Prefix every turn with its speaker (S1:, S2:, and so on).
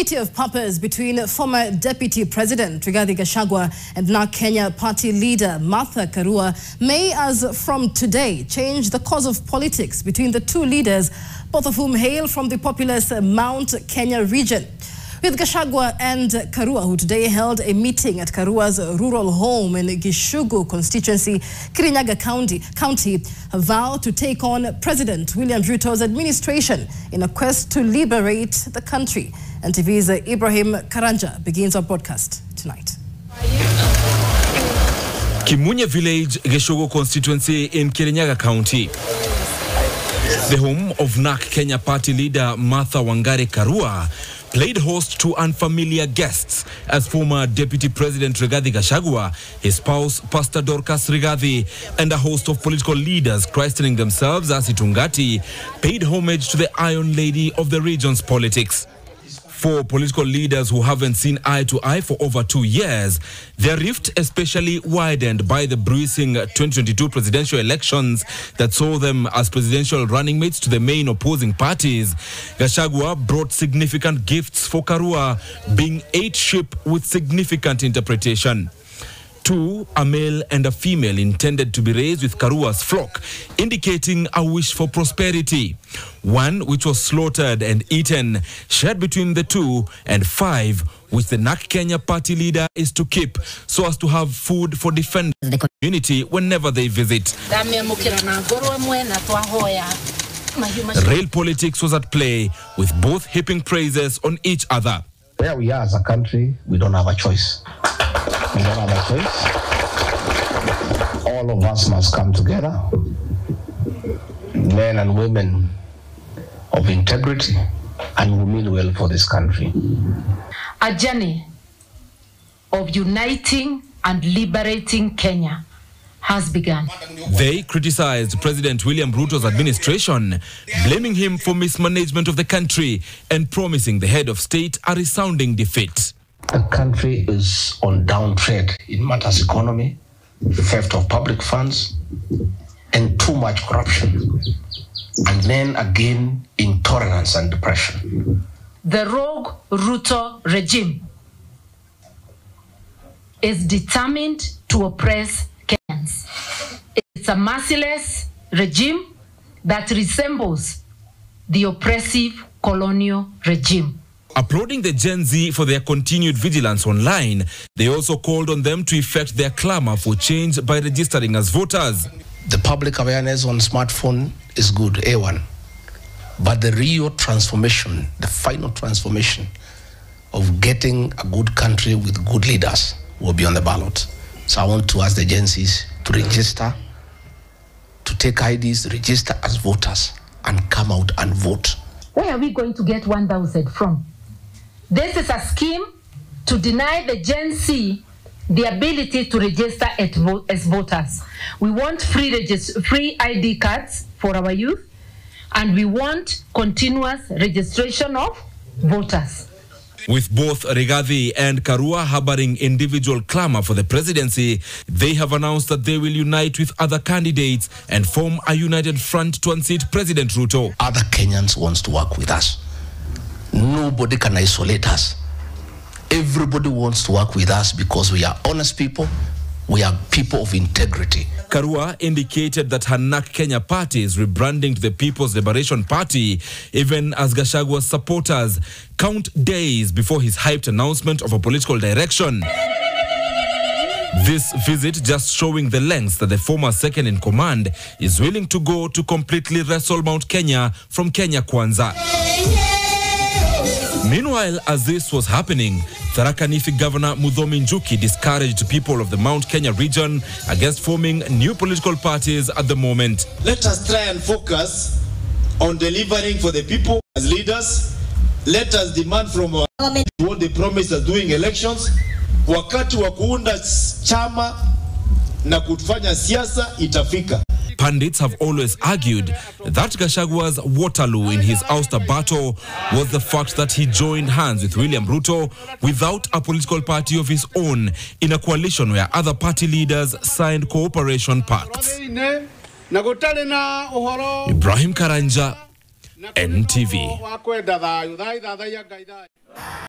S1: Committee of Paupers between former Deputy President Rigathi Gachagua and now Kenya Party leader Martha Karua may, as from today, change the course of politics between the two leaders, both of whom hail from the populous Mount Kenya region. With Gachagua and Karua, who today held a meeting at Karua's rural home in Gishugu constituency, Kirinyaga County, vowed to take on President William Ruto's administration in a quest to liberate the country. NTV's Ibrahim Karanja begins our broadcast tonight.
S2: Kimunya Village, Gishugu constituency in Kirinyaga County. The home of NAK Kenya Party leader Martha Wangari Karua played host to unfamiliar guests as former Deputy President Rigathi Gachagua, his spouse Pastor Dorcas Rigathi, and a host of political leaders christening themselves as Itungati paid homage to the Iron Lady of the region's politics. For political leaders who haven't seen eye to eye for over 2 years, their rift especially widened by the bruising 2022 presidential elections that saw them as presidential running mates to the main opposing parties. Gachagua brought significant gifts for Karua, being 8 sheep with significant interpretation. 2, a male and a female, intended to be raised with Karua's flock, indicating a wish for prosperity. 1, which was slaughtered and eaten, shared between the two, and 5, which the NAK Kenya Party leader is to keep, so as to have food for defending the community whenever they visit. Real politics was at play, with both heaping praises on each other.
S3: Where we are as a country, we don't have a choice. We don't have a choice. All of us must come together, men and women of integrity, and who mean well for this country.
S4: A journey of uniting and liberating Kenya has begun.
S2: They criticized President William Ruto's administration, blaming him for mismanagement of the country and promising the head of state a resounding defeat.
S3: The country is on downtrend in matters economy, theft of public funds, and too much corruption. And then again, intolerance and depression.
S4: The rogue Ruto regime is determined to oppress Kenyans. It's a merciless regime that resembles the oppressive colonial regime.
S2: Applauding the Gen Z for their continued vigilance online, they also called on them to effect their clamor for change by registering as voters.
S3: The public awareness on smartphone is good, A1. But the real transformation, the final transformation of getting a good country with good leaders will be on the ballot. So I want to ask the Gen Zs to register, to take IDs, register as voters, and come out and vote.
S4: Where are we going to get 1,000 from? This is a scheme to deny the Gen Z the ability to register as voters. We want free ID cards for our youth, and we want continuous registration of voters.
S2: With both Rigathi and Karua harboring individual clamor for the presidency, they have announced that they will unite with other candidates and form a united front to unseat President Ruto.
S3: Other Kenyans want to work with us. Nobody can isolate us. Everybody wants to work with us because we are honest people. We are people of integrity.
S2: Karua indicated that her NAK Kenya party is rebranding to the People's Liberation Party, even as Gachagua's supporters count days before his hyped announcement of a political direction. This visit just showing the lengths that the former second in command is willing to go to completely wrestle Mount Kenya from Kenya Kwanza. Meanwhile, as this was happening, Tharaka Nithi Governor Muthomi Njuki discouraged people of the Mount Kenya region against forming new political parties at the moment.
S5: Let us try and focus on delivering for the people as leaders. Let us demand from our government what they promise us doing elections. Wakati wa kuunda chama na kufanya siasa itafika.
S2: Pundits have always argued that Gachagua's Waterloo in his ouster battle was the fact that he joined hands with William Ruto without a political party of his own in a coalition where other party leaders signed cooperation pacts. Ibrahim Karanja, NTV.